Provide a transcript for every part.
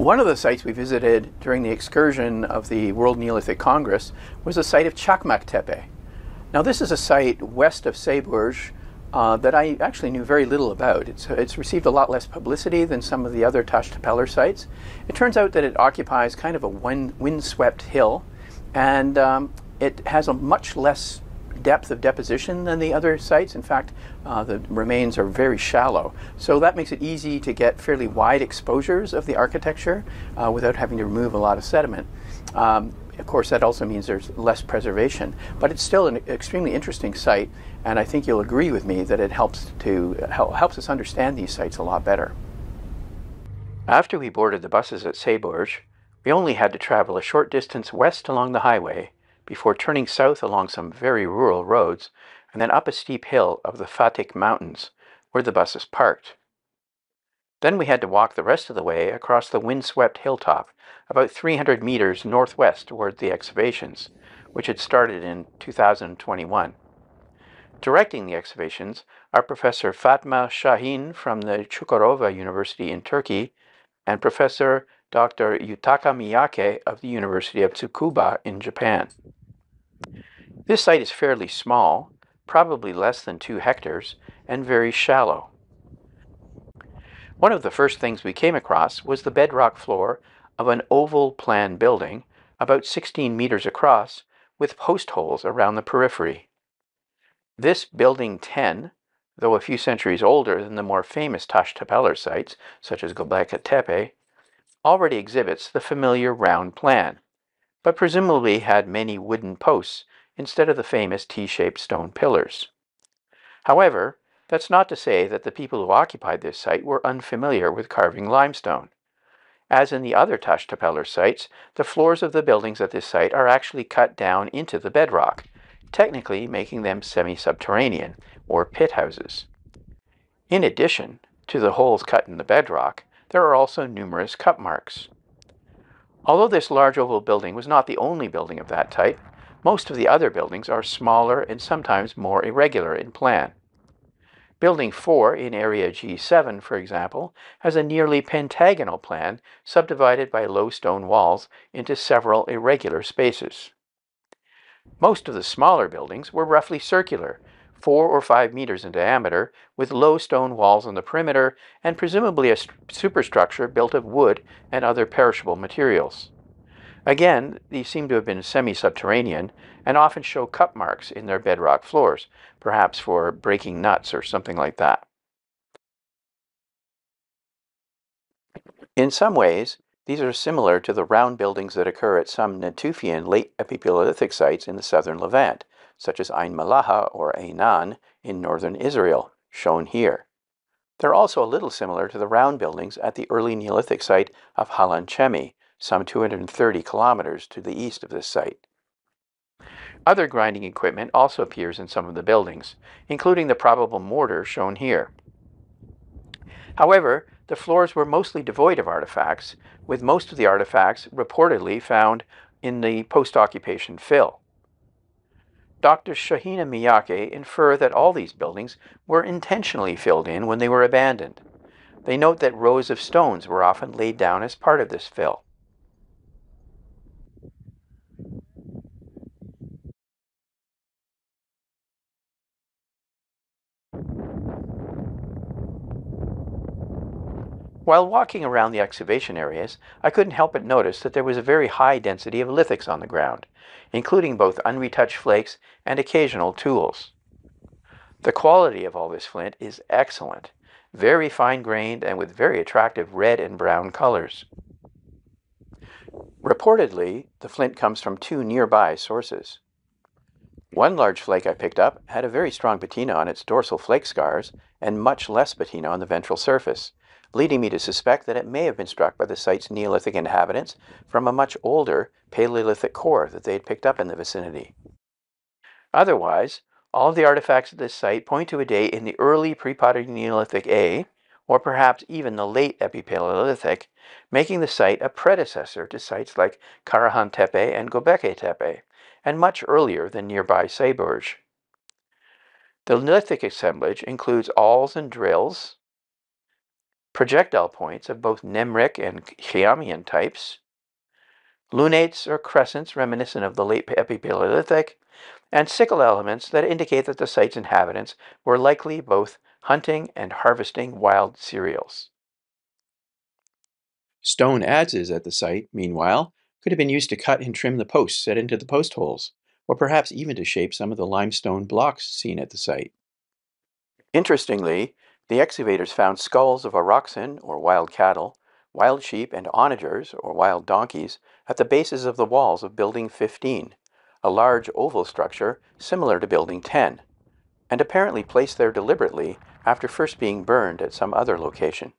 One of the sites we visited during the excursion of the World Neolithic Congress was the site of Çakmaktepe. Now this is a site west of Ceburj that I actually knew very little about. It's received a lot less publicity than some of the other Taştepeler sites. It turns out that it occupies kind of a windswept hill, and it has a much less depth of deposition than the other sites. In fact, the remains are very shallow. So that makes it easy to get fairly wide exposures of the architecture without having to remove a lot of sediment. Of course, that also means there's less preservation, but it's still an extremely interesting site, and I think you'll agree with me that it helps us understand these sites a lot better. After we boarded the buses at Ceburj, we only had to travel a short distance west along the highway before turning south along some very rural roads and then up a steep hill of the Fatih Mountains, where the buses parked. Then we had to walk the rest of the way across the windswept hilltop, about 300 meters northwest toward the excavations, which had started in 2021. Directing the excavations are Professor Fatma Şahin from the Çukurova University in Turkey and Professor Dr. Yutaka Miyake of the University of Tsukuba in Japan. This site is fairly small, probably less than 2 hectares, and very shallow. One of the first things we came across was the bedrock floor of an oval plan building about 16 meters across with post holes around the periphery. This building 10, though a few centuries older than the more famous Taştepeler sites, such as Göbekli Tepe, already exhibits the familiar round plan, but presumably had many wooden posts instead of the famous T-shaped stone pillars. However, that's not to say that the people who occupied this site were unfamiliar with carving limestone. As in the other Taştepeler sites, the floors of the buildings at this site are actually cut down into the bedrock, technically making them semi-subterranean, or pit houses. In addition to the holes cut in the bedrock, there are also numerous cut marks. Although this large oval building was not the only building of that type, most of the other buildings are smaller and sometimes more irregular in plan. Building 4 in area G7, for example, has a nearly pentagonal plan subdivided by low stone walls into several irregular spaces. Most of the smaller buildings were roughly circular, 4 or 5 meters in diameter, with low stone walls on the perimeter and presumably a superstructure built of wood and other perishable materials. Again, these seem to have been semi-subterranean and often show cut marks in their bedrock floors, perhaps for breaking nuts or something like that. In some ways, these are similar to the round buildings that occur at some Natufian late Epipaleolithic sites in the southern Levant, such as Ain Malaha or Ainan in northern Israel, shown here. They're also a little similar to the round buildings at the early Neolithic site of Halan Chemi, some 230 kilometers to the east of this site. Other grinding equipment also appears in some of the buildings, including the probable mortar shown here. However, the floors were mostly devoid of artifacts, with most of the artifacts reportedly found in the post-occupation fill. Dr. Şahin and Miyake infer that all these buildings were intentionally filled in when they were abandoned. They note that rows of stones were often laid down as part of this fill. While walking around the excavation areas, I couldn't help but notice that there was a very high density of lithics on the ground, including both unretouched flakes and occasional tools. The quality of all this flint is excellent, very fine-grained and with very attractive red and brown colors. Reportedly, the flint comes from 2 nearby sources. One large flake I picked up had a very strong patina on its dorsal flake scars and much less patina on the ventral surface, leading me to suspect that it may have been struck by the site's Neolithic inhabitants from a much older Paleolithic core that they had picked up in the vicinity. Otherwise, all of the artifacts at this site point to a date in the early pre-pottery Neolithic A, or perhaps even the late Epipaleolithic, making the site a predecessor to sites like Karahan Tepe and Göbekli Tepe, and much earlier than nearby Ceburj. The lithic assemblage includes awls and drills, projectile points of both Nemric and Khiamian types, lunates or crescents reminiscent of the late Epipaleolithic, and sickle elements that indicate that the site's inhabitants were likely both hunting and harvesting wild cereals. Stone adzes at the site, meanwhile, could have been used to cut and trim the posts set into the post holes, or perhaps even to shape some of the limestone blocks seen at the site. Interestingly, the excavators found skulls of oxen, or wild cattle, wild sheep, and onagers, or wild donkeys, at the bases of the walls of Building 15, a large oval structure similar to Building 10, and apparently placed there deliberately after first being burned at some other location.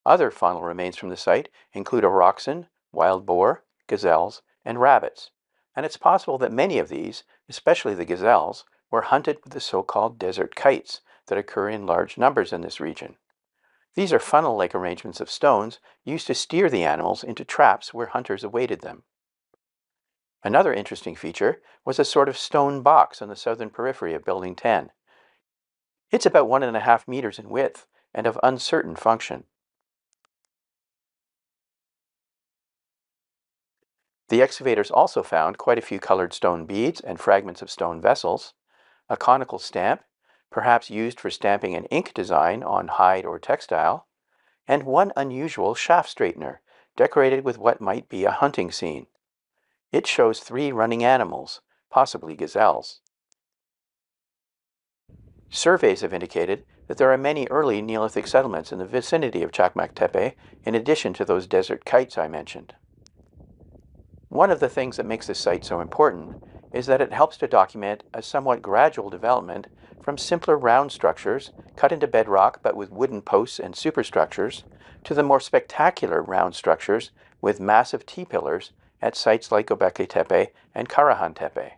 Other faunal remains from the site include oxen, wild boar, gazelles, and rabbits, and it's possible that many of these, especially the gazelles, were hunted with the so-called desert kites that occur in large numbers in this region. These are funnel-like arrangements of stones used to steer the animals into traps where hunters awaited them. Another interesting feature was a sort of stone box on the southern periphery of Building 10. It's about 1.5 meters in width and of uncertain function. The excavators also found quite a few colored stone beads and fragments of stone vessels, a conical stamp, perhaps used for stamping an ink design on hide or textile, and one unusual shaft straightener, decorated with what might be a hunting scene. It shows 3 running animals, possibly gazelles. Surveys have indicated that there are many early Neolithic settlements in the vicinity of Çakmaktepe, in addition to those desert kites I mentioned. One of the things that makes this site so important is that it helps to document a somewhat gradual development from simpler round structures cut into bedrock but with wooden posts and superstructures to the more spectacular round structures with massive T-pillars at sites like Göbekli Tepe and Karahan Tepe.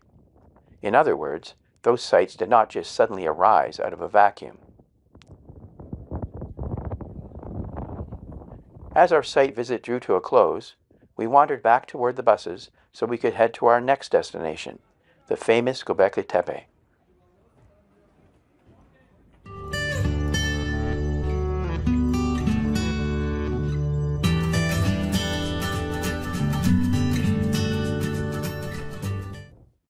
In other words, those sites did not just suddenly arise out of a vacuum. As our site visit drew to a close, we wandered back toward the buses so we could head to our next destination, the famous Göbekli Tepe.